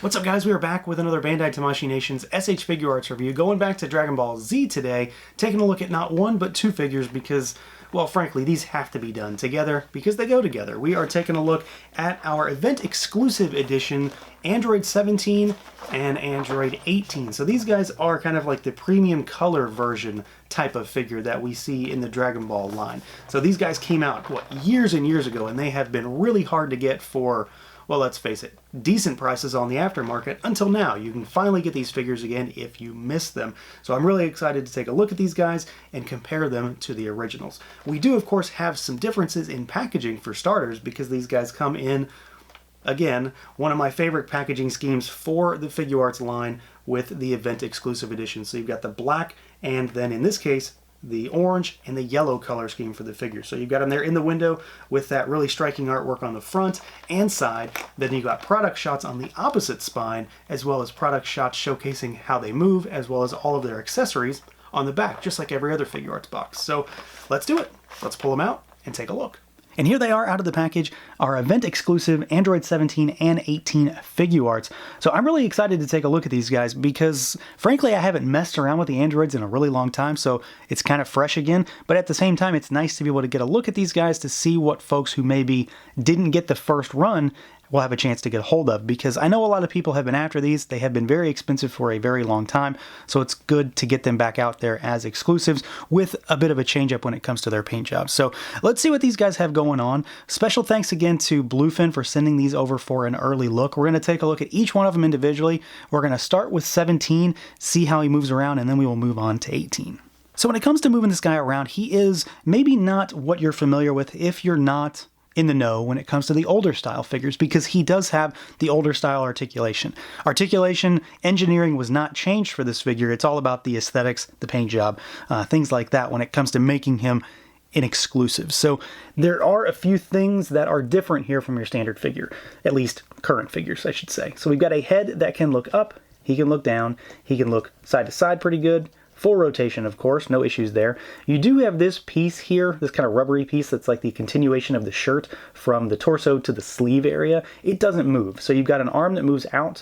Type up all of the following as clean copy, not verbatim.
What's up, guys? We are back with another Bandai Tamashii Nation's S.H.Figuarts review, going back to Dragon Ball Z today, taking a look at not one but two figures because, well, frankly, these have to be done together because they go together. We are taking a look at our event-exclusive edition, Android 17 and Android 18. So these guys are kind of like the premium color version type of figure that we see in the Dragon Ball line. So these guys came out, what, years and years ago, and they have been really hard to get for, well, let's face it, decent prices on the aftermarket until now. You can finally get these figures again if you missed them. So I'm really excited to take a look at these guys and compare them to the originals. We do, of course, have some differences in packaging for starters because these guys come in, again, one of my favorite packaging schemes for the Figuarts line with the event exclusive edition. So you've got the black and then in this case, the orange and the yellow color scheme for the figure. So you've got them there in the window with that really striking artwork on the front and side. Then you've got product shots on the opposite spine, as well as product shots showcasing how they move, as well as all of their accessories on the back, just like every other Figuarts box. So let's do it. Let's pull them out and take a look. And here they are out of the package, our event-exclusive Android 17 and 18 Figuarts. So I'm really excited to take a look at these guys because, frankly, I haven't messed around with the Androids in a really long time, so it's kind of fresh again. But at the same time, it's nice to be able to get a look at these guys to see what folks who maybe didn't get the first run will have a chance to get a hold of, because I know a lot of people have been after these. They have been very expensive for a very long time, so it's good to get them back out there as exclusives with a bit of a change up when it comes to their paint jobs. So let's see what these guys have going on. Special thanks again to Bluefin for sending these over for an early look. We're going to take a look at each one of them individually. We're going to start with 17, see how he moves around, and then we will move on to 18. So when it comes to moving this guy around, he is maybe not what you're familiar with if you're not in the know when it comes to the older style figures, because he does have the older style articulation. Articulation engineering was not changed for this figure. It's all about the aesthetics, the paint job, things like that when it comes to making him an exclusive. So there are a few things that are different here from your standard figure, at least current figures, I should say. So we've got a head that can look up, he can look down, he can look side to side pretty good. Full rotation, of course, no issues there. You do have this piece here, this kind of rubbery piece that's like the continuation of the shirt from the torso to the sleeve area. It doesn't move. So you've got an arm that moves out,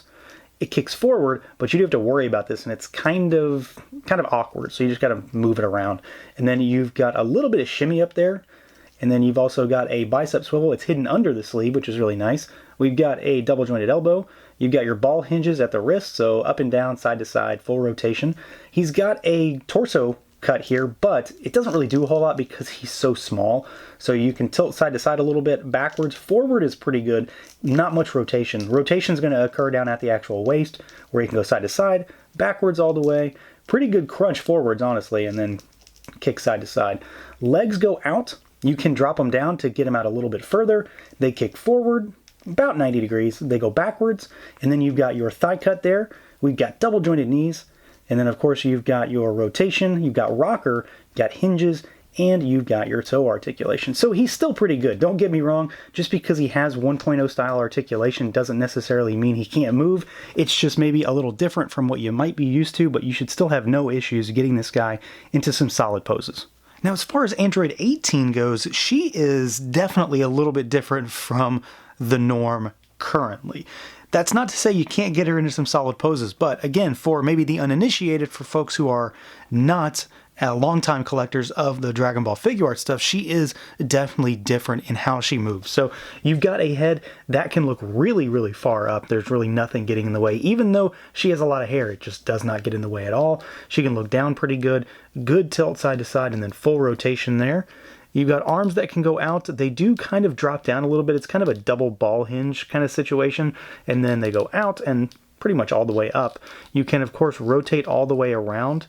it kicks forward, but you do have to worry about this, and it's kind of awkward. So you just got to move it around. And then you've got a little bit of shimmy up there. And then you've also got a bicep swivel. It's hidden under the sleeve, which is really nice. We've got a double jointed elbow. You've got your ball hinges at the wrist, so up and down, side to side, full rotation. He's got a torso cut here, but it doesn't really do a whole lot because he's so small. So you can tilt side to side a little bit. Backwards, forward is pretty good. Not much rotation. Rotation is going to occur down at the actual waist, where you can go side to side, backwards all the way. Pretty good crunch forwards, honestly, and then kick side to side. Legs go out. You can drop them down to get them out a little bit further. They kick forward about 90 degrees. They go backwards, and then you've got your thigh cut there. We've got double jointed knees, and then of course you've got your rotation, you've got rocker, you've got hinges, and you've got your toe articulation. So he's still pretty good. Don't get me wrong. Just because he has 1.0 style articulation doesn't necessarily mean he can't move. It's just maybe a little different from what you might be used to, but you should still have no issues getting this guy into some solid poses. Now, as far as Android 18 goes, she is definitely a little bit different from the norm currently. That's not to say you can't get her into some solid poses, but again, for maybe the uninitiated, for folks who are not longtime collectors of the Dragon Ball Figuarts stuff, she is definitely different in how she moves. So you've got a head that can look really, really far up. There's really nothing getting in the way. Even though she has a lot of hair, it just does not get in the way at all. She can look down pretty good. Good tilt side to side and then full rotation there. You've got arms that can go out. They do kind of drop down a little bit. It's kind of a double ball hinge kind of situation. And then they go out and pretty much all the way up. You can, of course, rotate all the way around.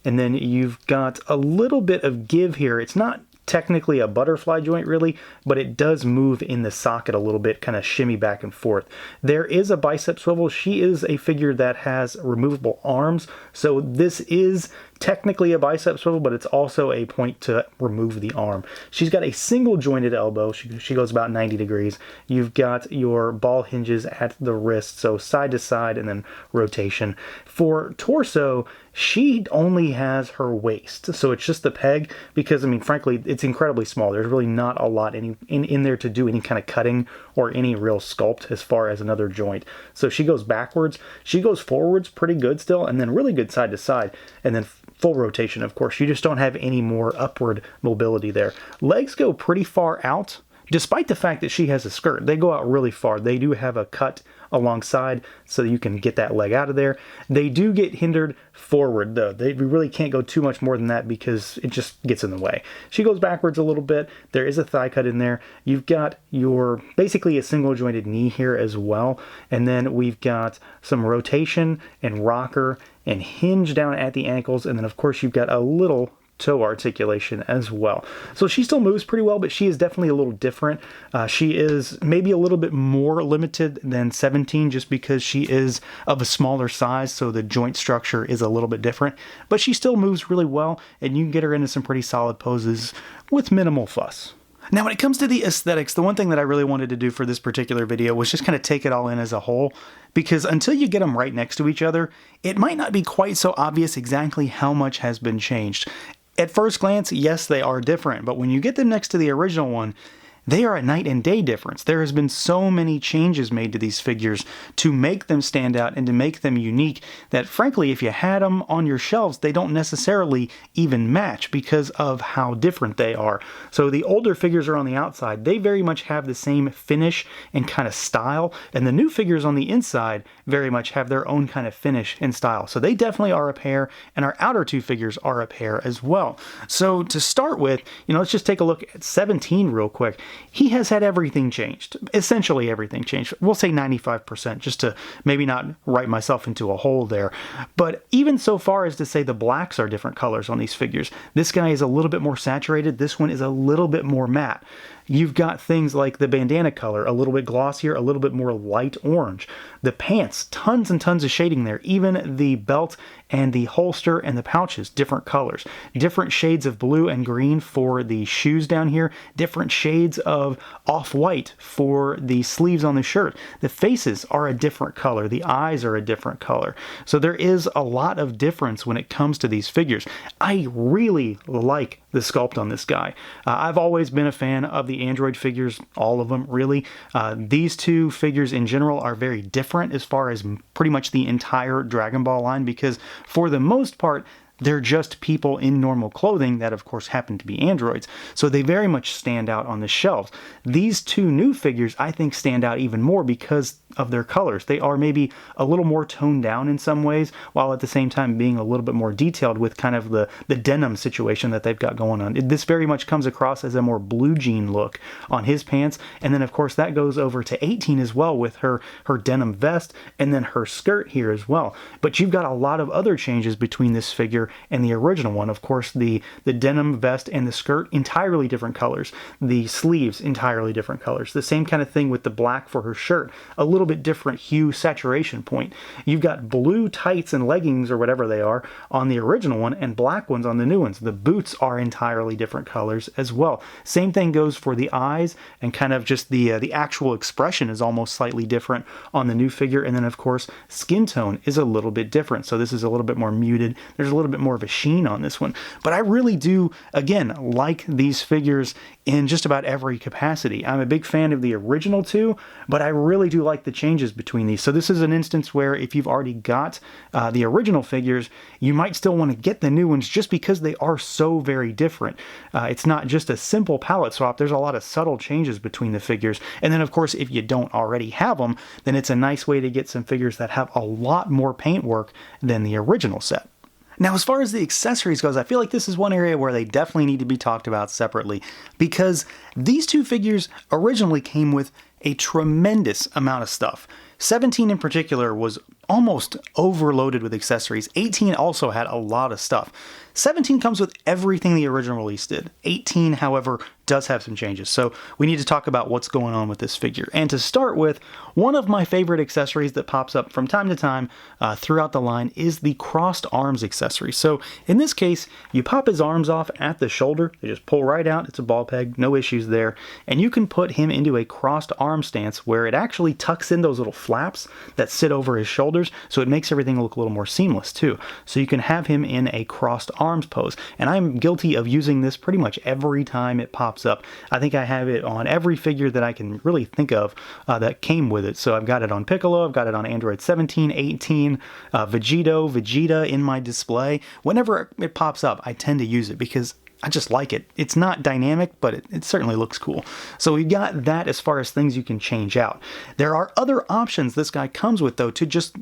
And then you've got a little bit of give here. It's not technically a butterfly joint really, but it does move in the socket a little bit, kind of shimmy back and forth. There is a bicep swivel. She is a figure that has removable arms, so this is technically a bicep swivel, but it's also a point to remove the arm. She's got a single jointed elbow. She goes about 90 degrees. You've got your ball hinges at the wrist, so side to side and then rotation. For torso, she only has her waist, so it's just the peg, because, I mean, frankly, it's incredibly small. There's really not a lot in there to do any kind of cutting or any real sculpt as far as another joint. So she goes backwards, she goes forwards pretty good still, and then really good side to side, and then full rotation, of course. You just don't have any more upward mobility there. Legs go pretty far out, despite the fact that she has a skirt. They go out really far. They do have a cut alongside so you can get that leg out of there. They do get hindered forward though. We really can't go too much more than that because it just gets in the way. She goes backwards a little bit. There is a thigh cut in there. You've got your basically a single jointed knee here as well. And then we've got some rotation and rocker and hinge down at the ankles. And then of course you've got a little toe articulation as well. So she still moves pretty well, but she is definitely a little different. She is maybe a little bit more limited than 17 just because she is of a smaller size, so the joint structure is a little bit different, but she still moves really well, and you can get her into some pretty solid poses with minimal fuss. Now, when it comes to the aesthetics, the one thing that I really wanted to do for this particular video was just kind of take it all in as a whole, because until you get them right next to each other, it might not be quite so obvious exactly how much has been changed. At first glance, yes, they are different, but when you get them next to the original one, they are a night and day difference. There has been so many changes made to these figures to make them stand out and to make them unique that, frankly, if you had them on your shelves, they don't necessarily even match because of how different they are. So the older figures are on the outside. They very much have the same finish and kind of style, and the new figures on the inside very much have their own kind of finish and style. So they definitely are a pair, and our outer two figures are a pair as well. So to start with, let's just take a look at 17 real quick. He has had everything changed, essentially everything changed. We'll say 95%, just to maybe not write myself into a hole there. But even so far as to say the blacks are different colors on these figures. This guy is a little bit more saturated. This one is a little bit more matte. You've got things like the bandana color, a little bit glossier, a little bit more light orange. The pants, tons and tons of shading there. Even the belt and the holster and the pouches, different colors. Different shades of blue and green for the shoes down here. Different shades of off-white for the sleeves on the shirt. The faces are a different color. The eyes are a different color. So there is a lot of difference when it comes to these figures. I really like the sculpt on this guy. I've always been a fan of the Android figures, all of them really. These two figures in general are very different as far as pretty much the entire Dragon Ball line, because for the most part, they're just people in normal clothing that, of course, happen to be androids. So they very much stand out on the shelves. These two new figures, I think, stand out even more because of their colors. They are maybe a little more toned down in some ways, while at the same time being a little bit more detailed with kind of the denim situation that they've got going on. This very much comes across as a more blue jean look on his pants. And then, of course, that goes over to 18 as well with her denim vest and then her skirt here as well. But you've got a lot of other changes between this figure and the original one. Of course, the denim vest and the skirt, entirely different colors. The sleeves, entirely different colors. The same kind of thing with the black for her shirt. A little bit different hue saturation point. You've got blue tights and leggings or whatever they are on the original one and black ones on the new ones. The boots are entirely different colors as well. Same thing goes for the eyes, and kind of just the actual expression is almost slightly different on the new figure. And then, of course, skin tone is a little bit different. So this is a little bit more muted. There's a little bit more of a sheen on this one. But I really do, again, like these figures in just about every capacity. I'm a big fan of the original two, but I really do like the changes between these. So this is an instance where if you've already got the original figures, you might still want to get the new ones just because they are so very different. It's not just a simple palette swap. There's a lot of subtle changes between the figures. And then, of course, if you don't already have them, then it's a nice way to get some figures that have a lot more paintwork than the original set. Now, as far as the accessories goes, I feel like this is one area where they definitely need to be talked about separately, because these two figures originally came with a tremendous amount of stuff. 17 in particular was almost overloaded with accessories. 18 also had a lot of stuff. 17 comes with everything the original release did. 18, however, does have some changes. So we need to talk about what's going on with this figure. And to start with, one of my favorite accessories that pops up from time to time throughout the line is the crossed arms accessory. So in this case, you pop his arms off at the shoulder. They just pull right out. It's a ball peg, no issues there. And you can put him into a crossed arm stance where it actually tucks in those little flaps that sit over his shoulders. So it makes everything look a little more seamless too. So you can have him in a crossed arms pose. And I'm guilty of using this pretty much every time it pops up. I think I have it on every figure that I can really think of that came with it. So I've got it on Piccolo, I've got it on Android 17, 18, Vegeta in my display. Whenever it pops up, I tend to use it because I just like it. It's not dynamic, but it certainly looks cool. So we've got that as far as things you can change out. There are other options this guy comes with, though, to just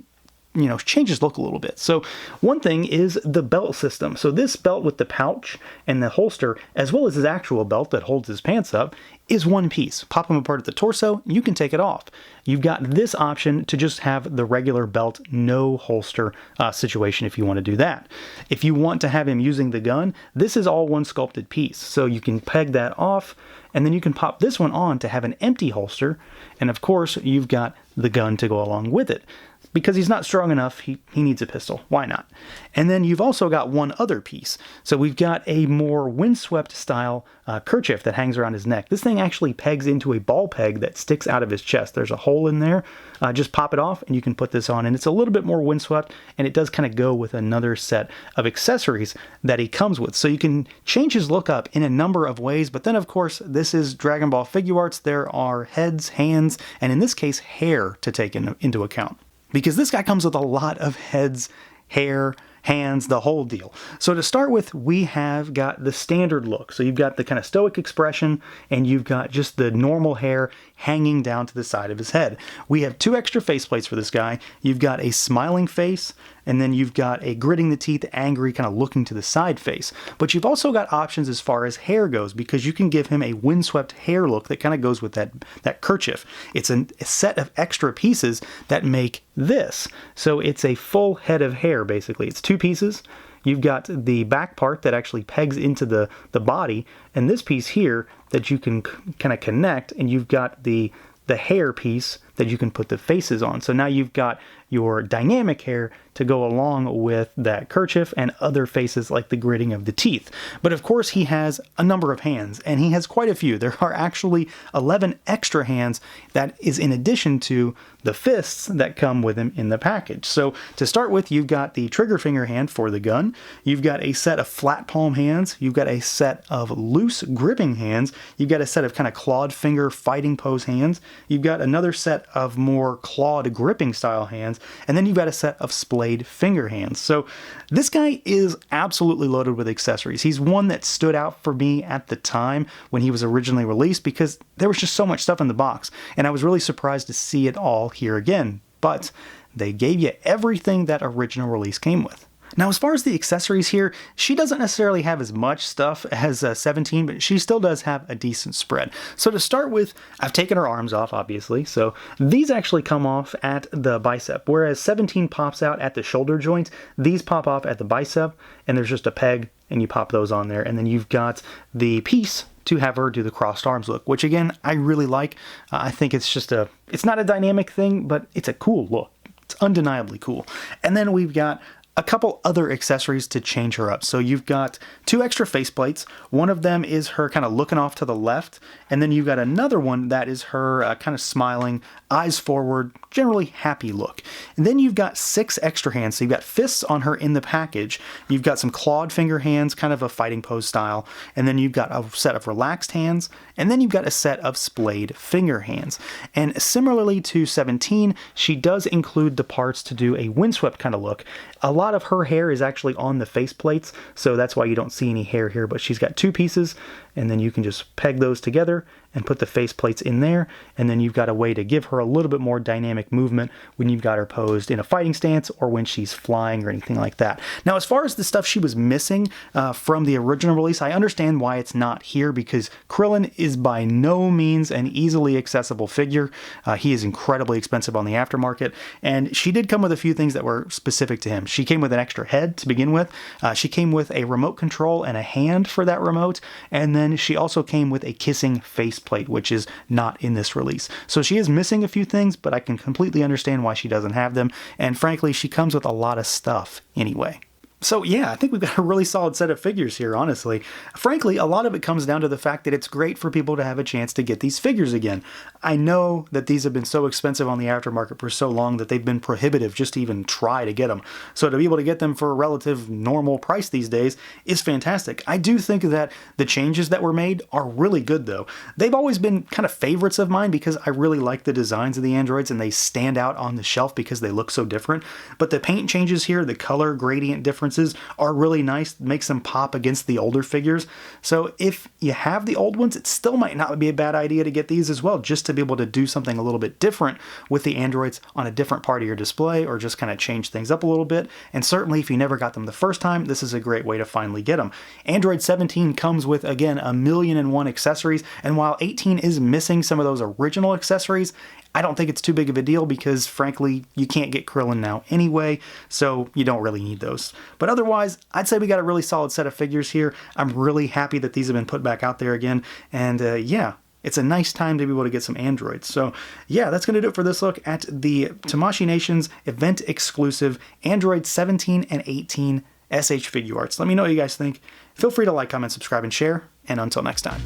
change his look a little bit. So one thing is the belt system. So this belt with the pouch and the holster, as well as his actual belt that holds his pants up, is one piece. Pop them apart at the torso, you can take it off. You've got this option to just have the regular belt, no holster situation if you want to do that. If you want to have him using the gun, this is all one sculpted piece. So you can peg that off, and then you can pop this one on to have an empty holster. And of course, you've got the gun to go along with it. Because he's not strong enough, he needs a pistol. Why not? And then you've also got one other piece. So we've got a more windswept style kerchief that hangs around his neck. This thing actually pegs into a ball peg that sticks out of his chest. There's a hole in there. Just pop it off and you can put this on. And it's a little bit more windswept, and it does kind of go with another set of accessories that he comes with. So you can change his look up in a number of ways. But then, of course, this is Dragon Ball Figuarts. There are heads, hands, and in this case, hair to take into account. Because this guy comes with a lot of heads, hair, hands, the whole deal. So to start with, we have got the standard look. So you've got the kind of stoic expression, and you've got just the normal hair hanging down to the side of his head. We have 2 extra faceplates for this guy. You've got a smiling face, and then you've got a gritting the teeth, angry, kind of looking to the side face. But you've also got options as far as hair goes, because you can give him a windswept hair look that kind of goes with that kerchief. It's a set of extra pieces that make this. So it's a full head of hair, basically. It's 2 pieces. You've got the back part that actually pegs into the body, and this piece here that you can kind of connect, and you've got the hair piece that you can put the faces on. So now you've got your dynamic hair to go along with that kerchief and other faces like the gritting of the teeth. But of course he has a number of hands, and he has quite a few. There are actually 11 extra hands that is in addition to the fists that come with him in the package. So to start with, you've got the trigger finger hand for the gun. You've got a set of flat palm hands. You've got a set of loose gripping hands. You've got a set of kind of clawed finger fighting pose hands. You've got another set of more clawed gripping style hands. And then you've got a set of splayed finger hands. So this guy is absolutely loaded with accessories. He's one that stood out for me at the time when he was originally released because there was just so much stuff in the box. And I was really surprised to see it all here again. But they gave you everything that original release came with. Now, as far as the accessories here, she doesn't necessarily have as much stuff as 17, but she still does have a decent spread. So to start with, I've taken her arms off, obviously. So these actually come off at the bicep, whereas 17 pops out at the shoulder joint. These pop off at the bicep, and there's just a peg, and you pop those on there. And then you've got the piece to have her do the crossed arms look, which again, I really like. I think it's just it's not a dynamic thing, but it's a cool look. It's undeniably cool. And then we've got a couple other accessories to change her up. So you've got 2 extra faceplates. One of them is her kind of looking off to the left, and then you've got another one that is her kind of smiling, eyes forward, generally happy look. And then you've got 6 extra hands. So you've got fists on her in the package. You've got some clawed finger hands, kind of a fighting pose style. And then you've got a set of relaxed hands. And then you've got a set of splayed finger hands. And similarly to 17, she does include the parts to do a windswept kind of look. A lot of her hair is actually on the face plates, so that's why you don't see any hair here, but she's got 2 pieces, and then you can just peg those together, and put the face plates in there, and then you've got a way to give her a little bit more dynamic movement when you've got her posed in a fighting stance or when she's flying or anything like that. Now, as far as the stuff she was missing from the original release, I understand why it's not here, because Krillin is by no means an easily accessible figure. He is incredibly expensive on the aftermarket, and she did come with a few things that were specific to him. She came with an extra head to begin with. She came with a remote control and a hand for that remote, and then she also came with a kissing faceplate, which is not in this release. So she is missing a few things, but I can completely understand why she doesn't have them, and frankly, she comes with a lot of stuff anyway. So yeah, I think we've got a really solid set of figures here, honestly. Frankly, a lot of it comes down to the fact that it's great for people to have a chance to get these figures again. I know that these have been so expensive on the aftermarket for so long that they've been prohibitive just to even try to get them. So to be able to get them for a relative normal price these days is fantastic. I do think that the changes that were made are really good though. They've always been kind of favorites of mine because I really like the designs of the androids and they stand out on the shelf because they look so different. But the paint changes here, the color gradient differences are really nice, makes them pop against the older figures. So if you have the old ones, it still might not be a bad idea to get these as well, just to be able to do something a little bit different with the androids on a different part of your display, or just kind of change things up a little bit. And certainly if you never got them the first time, this is a great way to finally get them. Android 17 comes with, again, 1,000,001 accessories, and while 18 is missing some of those original accessories, I don't think it's too big of a deal because, frankly, you can't get Krillin now anyway, so you don't really need those. But otherwise, I'd say we got a really solid set of figures here. I'm really happy that these have been put back out there again, and yeah, it's a nice time to be able to get some androids. So yeah, that's going to do it for this look at the Tamashii Nations event exclusive Android 17 and 18 S.H. Figuarts. Let me know what you guys think. Feel free to like, comment, subscribe, and share, and until next time.